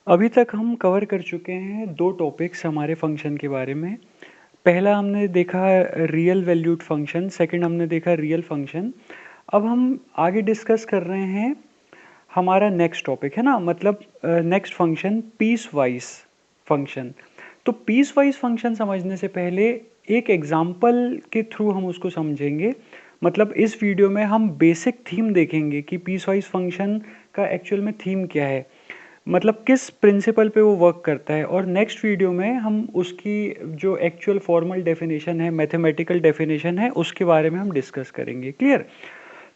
अभी तक हम कवर कर चुके हैं दो टॉपिक्स हमारे फंक्शन के बारे में। पहला हमने देखा रियल वैल्यूड फंक्शन, सेकंड हमने देखा रियल फंक्शन। अब हम आगे डिस्कस कर रहे हैं हमारा नेक्स्ट टॉपिक है ना, मतलब next function piecewise function. तो पीस वाइज फंक्शन समझने से पहले एक एग्जाम्पल के थ्रू हम उसको समझेंगे। मतलब इस वीडियो में हम बेसिक थीम देखेंगे कि पीस वाइज फंक्शन का एक्चुअल में थीम क्या है, मतलब किस प्रिंसिपल पे वो वर्क करता है। और नेक्स्ट वीडियो में हम उसकी जो एक्चुअल फॉर्मल डेफिनेशन है, मैथमेटिकल डेफिनेशन है, उसके बारे में हम डिस्कस करेंगे। क्लियर?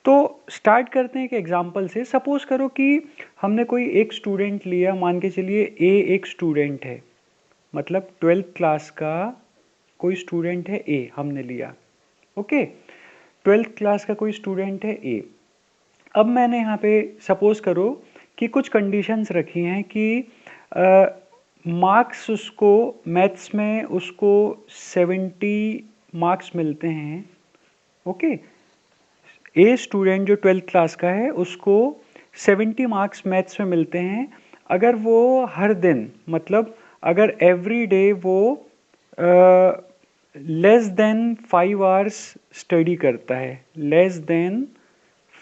तो स्टार्ट करते हैं एक एग्जांपल से। सपोज करो कि हमने कोई एक स्टूडेंट लिया, मान के चलिए ए एक स्टूडेंट है, मतलब 12th क्लास का कोई स्टूडेंट है ए हमने लिया। ओके, 12th क्लास का कोई स्टूडेंट है ए। अब मैंने यहाँ पे सपोज करो कि कुछ कंडीशंस रखी हैं कि मार्क्स उसको मैथ्स में उसको 70 मार्क्स मिलते हैं। ओके, ए स्टूडेंट जो 12th क्लास का है उसको 70 मार्क्स मैथ्स में मिलते हैं अगर वो हर दिन, मतलब अगर एवरी डे वो लेस देन 5 आवर्स स्टडी करता है। लेस देन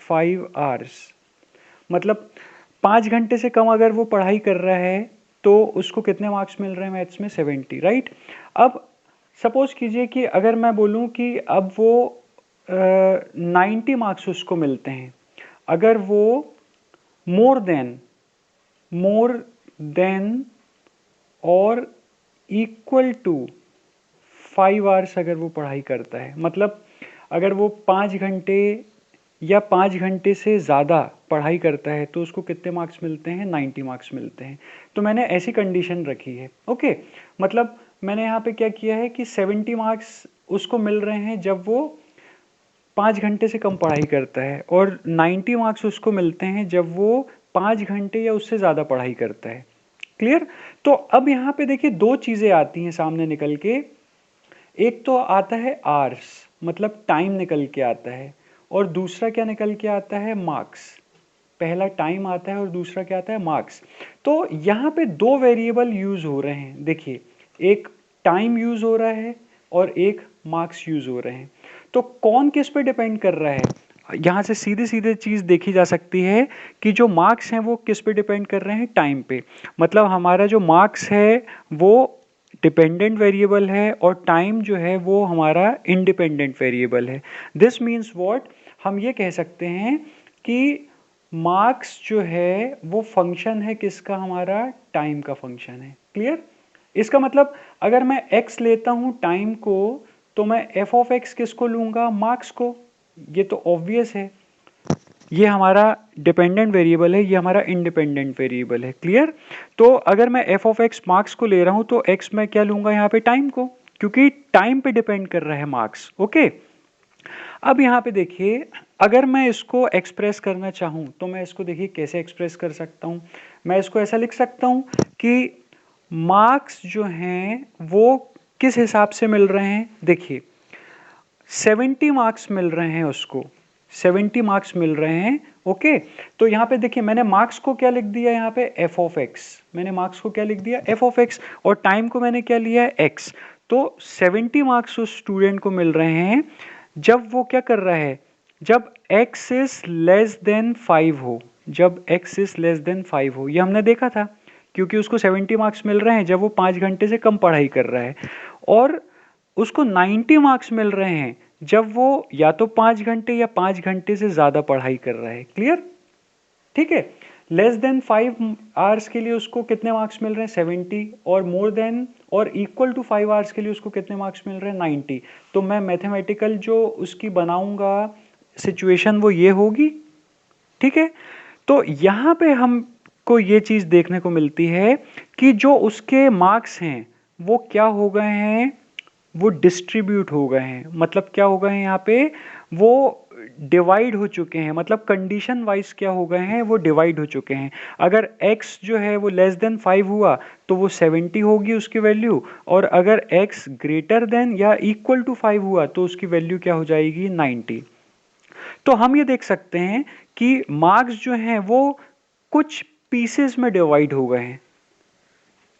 5 आवर्स मतलब 5 घंटे से कम अगर वो पढ़ाई कर रहा है तो उसको कितने मार्क्स मिल रहे हैं मैथ्स में? 70, राइट। अब सपोज कीजिए कि अगर मैं बोलूं कि अब वो 90 मार्क्स उसको मिलते हैं अगर वो मोर देन और इक्वल टू 5 आवर्स अगर वो पढ़ाई करता है। मतलब अगर वो 5 घंटे या 5 घंटे से ज़्यादा पढ़ाई करता है तो उसको कितने मार्क्स मिलते हैं? 90 मार्क्स मिलते हैं। तो मैंने ऐसी कंडीशन रखी है। ओके, मतलब मैंने यहाँ पे क्या किया है कि 70 मार्क्स उसको मिल रहे हैं जब वो 5 घंटे से कम पढ़ाई करता है, और 90 मार्क्स उसको मिलते हैं जब वो 5 घंटे या उससे ज़्यादा पढ़ाई करता है। क्लियर? तो अब यहाँ पे देखिए दो चीज़ें आती हैं सामने निकल के। एक तो आता है आवर्स, मतलब टाइम निकल के आता है, और दूसरा क्या निकल के आता है? मार्क्स। पहला टाइम आता है और दूसरा क्या आता है? मार्क्स। तो यहाँ पे दो वेरिएबल यूज हो रहे हैं। देखिए, एक टाइम यूज हो रहा है और एक मार्क्स यूज हो रहे हैं। तो कौन किस पे डिपेंड कर रहा है? यहाँ से सीधे सीधे चीज देखी जा सकती है कि जो मार्क्स हैं वो किस पे डिपेंड कर रहे हैं? टाइम पे। मतलब हमारा जो मार्क्स है वो डिपेंडेंट वेरिएबल है और टाइम जो है वो हमारा इंडिपेंडेंट वेरिएबल है। This means what? हम ये कह सकते हैं कि मार्क्स जो है वो फंक्शन है किसका? हमारा टाइम का फंक्शन है। क्लियर? इसका मतलब अगर मैं x लेता हूं टाइम को तो मैं f ऑफ x किसको लूंगा? मार्क्स को। ये तो ऑब्वियस है। ये हमारा डिपेंडेंट वेरिएबल है, ये हमारा इंडिपेंडेंट वेरिएबल है। क्लियर? तो अगर मैं f ऑफ x मार्क्स को ले रहा हूं तो x मैं क्या लूंगा यहाँ पे? टाइम को, क्योंकि टाइम पे डिपेंड कर रहा है मार्क्स। ओके, अब यहाँ पे देखिए, अगर मैं इसको एक्सप्रेस करना चाहूँ तो मैं इसको देखिए कैसे एक्सप्रेस कर सकता हूँ। मैं इसको ऐसा लिख सकता हूँ कि मार्क्स जो हैं वो किस हिसाब से मिल रहे हैं? देखिए 70 मार्क्स मिल रहे हैं उसको, 70 मार्क्स मिल रहे हैं। ओके, तो यहाँ पे देखिए मैंने मार्क्स को क्या लिख दिया? यहाँ पे f ऑफ x। मैंने मार्क्स को क्या लिख दिया? f of x। और टाइम को मैंने क्या लिया है? x। तो 70 मार्क्स उस स्टूडेंट को मिल रहे हैं जब वो क्या कर रहा है? जब x इज लेस देन 5 हो। जब x इज लेस देन 5 हो, ये हमने देखा था, क्योंकि उसको 70 मार्क्स मिल रहे हैं जब वो 5 घंटे से कम पढ़ाई कर रहा है। और उसको 90 मार्क्स मिल रहे हैं जब वो या तो 5 घंटे या 5 घंटे से ज्यादा पढ़ाई कर रहा है। क्लियर? ठीक है। लेस देन 5 आवर्स के लिए उसको कितने मार्क्स मिल रहे हैं? 70। और मोर देन और इक्वल टू 5 आवर्स के लिए उसको कितने मार्क्स मिल रहे हैं? 90। तो मैं मैथमेटिकल जो उसकी बनाऊंगा सिचुएशन वो ये होगी। ठीक है, तो यहां पे हमको ये चीज देखने को मिलती है कि जो उसके मार्क्स हैं वो क्या हो गए हैं? वो डिस्ट्रीब्यूट हो गए हैं। मतलब क्या हो गए हैं यहाँ पे? वो डिवाइड हो चुके हैं। मतलब कंडीशन वाइज क्या हो गए हैं? वो डिवाइड हो चुके हैं। अगर x जो है वो लेस देन 5 हुआ तो वो 70 होगी उसकी वैल्यू, और अगर x ग्रेटर देन या इक्वल टू 5 हुआ तो उसकी वैल्यू क्या हो जाएगी? 90। तो हम ये देख सकते हैं कि मार्क्स जो हैं वो कुछ पीसेस में डिवाइड हो गए हैं।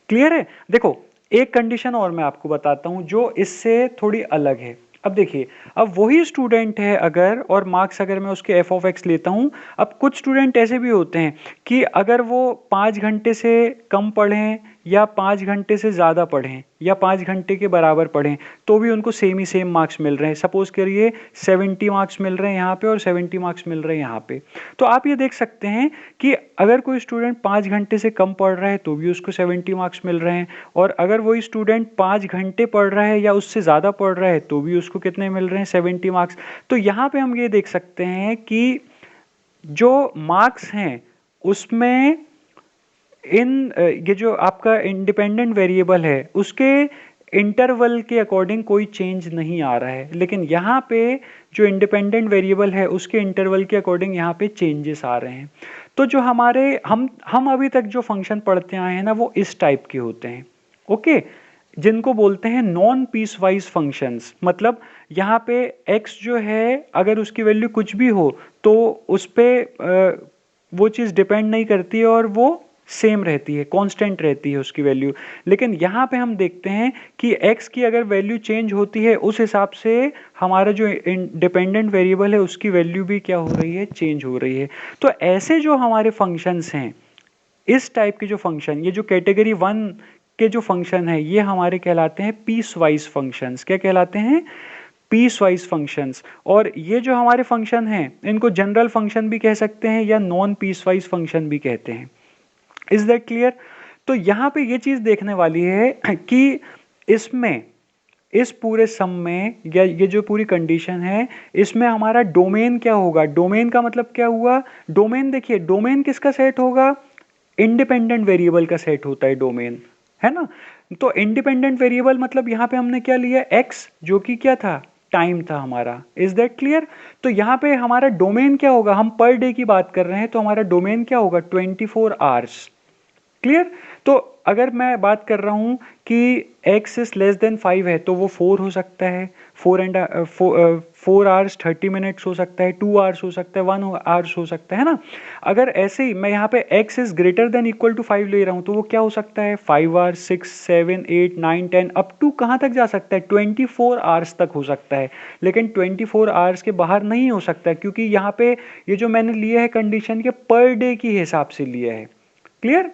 क्लियर है? देखो, एक कंडीशन और मैं आपको बताता हूं जो इससे थोड़ी अलग है। अब देखिए, अब वही स्टूडेंट है अगर, और मार्क्स अगर मैं उसके एफ ऑफ एक्स लेता हूं, अब कुछ स्टूडेंट ऐसे भी होते हैं कि अगर वो 5 घंटे से कम पढ़ें या 5 घंटे से ज़्यादा पढ़ें या 5 घंटे के बराबर पढ़ें तो भी उनको सेम मार्क्स मिल रहे हैं। सपोज करिए 70 मार्क्स मिल रहे हैं यहाँ पे और 70 मार्क्स मिल रहे हैं यहाँ पे। तो आप ये देख सकते हैं कि अगर कोई स्टूडेंट 5 घंटे से कम पढ़ रहा है तो भी उसको 70 मार्क्स मिल रहे हैं, और अगर वही स्टूडेंट 5 घंटे पढ़ रहा है या उससे ज़्यादा पढ़ रहा है तो भी उसको कितने मिल रहे हैं, 70 मार्क्स। तो यहाँ पे हम ये देख सकते हैं कि जो मार्क्स हैं उसमें ये जो आपका इंडिपेंडेंट वेरिएबल है उसके इंटरवल के अकॉर्डिंग कोई चेंज नहीं आ रहा है, लेकिन यहाँ पे जो इंडिपेंडेंट वेरिएबल है उसके इंटरवल के अकॉर्डिंग यहाँ पे चेंजेस आ रहे हैं। तो जो हमारे हम अभी तक जो फंक्शन पढ़ते आए हैं ना वो इस टाइप के होते हैं, ओके, जिनको बोलते हैं नॉन पीस वाइज फंक्शंस। मतलब यहाँ पे x जो है अगर उसकी वैल्यू कुछ भी हो तो उस पर वो चीज़ डिपेंड नहीं करती है और वो सेम रहती है, कांस्टेंट रहती है उसकी वैल्यू। लेकिन यहाँ पे हम देखते हैं कि x की अगर वैल्यू चेंज होती है उस हिसाब से हमारा जो डिपेंडेंट वेरिएबल है उसकी वैल्यू भी क्या हो रही है, चेंज हो रही है। तो ऐसे जो हमारे फंक्शंस हैं, इस टाइप के जो फंक्शन, ये जो कैटेगरी 1 के जो फंक्शन है ये हमारे कहलाते हैं पीस वाइज फंक्शंस। क्या कहलाते हैं? Piecewise functions. और ये जो हमारे फंक्शन हैं इनको जनरल फंक्शन भी कह सकते हैं या नॉन पीस वाइज फंक्शन भी कहते हैं। Is that clear? तो यहाँ पे ये चीज देखने वाली है कि इसमें, इस पूरे सम में या ये जो पूरी कंडीशन है इसमें हमारा डोमेन क्या होगा। डोमेन का मतलब क्या हुआ? डोमेन देखिए, डोमेन किसका सेट होगा? इंडिपेंडेंट वेरिएबल का सेट होता है डोमेन, है ना। तो इंडिपेंडेंट वेरिएबल मतलब यहाँ पे हमने क्या लिया, एक्स, जो कि क्या था, टाइम था हमारा। Is that clear? तो यहाँ पे हमारा डोमेन क्या होगा, हम पर डे की बात कर रहे हैं तो हमारा डोमेन क्या होगा, 24 आवर्स। क्लियर? तो अगर मैं बात कर रहा हूं कि x इज लेस देन 5 है तो वो 4 हो सकता है, 4 आवर्स 30 मिनट्स हो सकता है, 2 आवर्स हो सकता है, 1 आवर्स हो सकता है ना। अगर ऐसे ही मैं यहाँ पे x is greater than equal to 5 ले रहा हूँ तो वो क्या हो सकता है, 5 आवर्स, 6, 7, 8, 9, 10, अप टू कहाँ तक जा सकता है, 24 आवर्स तक हो सकता है। लेकिन 24 आवर्स के बाहर नहीं हो सकता, क्योंकि यहाँ पे ये जो मैंने लिया है कंडीशन के पर डे के हिसाब से लिया है। क्लियर?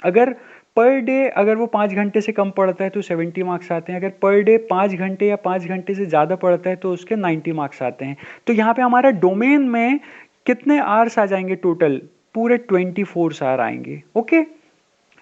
अगर पर डे अगर वो 5 घंटे से कम पढ़ता है तो 70 मार्क्स आते हैं, अगर पर डे 5 घंटे या 5 घंटे से ज़्यादा पढ़ता है तो उसके 90 मार्क्स आते हैं। तो यहाँ पे हमारा डोमेन में कितने आवर्स आ जाएंगे टोटल, पूरे 24 आवर आएंगे। ओके,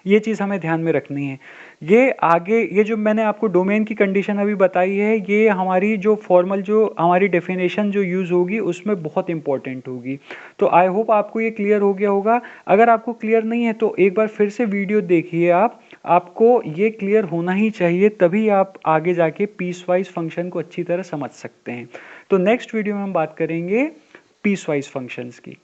ये चीज़ हमें ध्यान में रखनी है। ये आगे, ये जो मैंने आपको डोमेन की कंडीशन अभी बताई है, ये हमारी जो फॉर्मल, जो हमारी डेफिनेशन जो यूज़ होगी उसमें बहुत इंपॉर्टेंट होगी। तो आई होप आपको ये क्लियर हो गया होगा। अगर आपको क्लियर नहीं है तो एक बार फिर से वीडियो देखिए आप, आपको ये क्लियर होना ही चाहिए, तभी आप आगे जाके पीस वाइज फंक्शन को अच्छी तरह समझ सकते हैं। तो नेक्स्ट वीडियो में हम बात करेंगे पीस वाइज फंक्शंस की।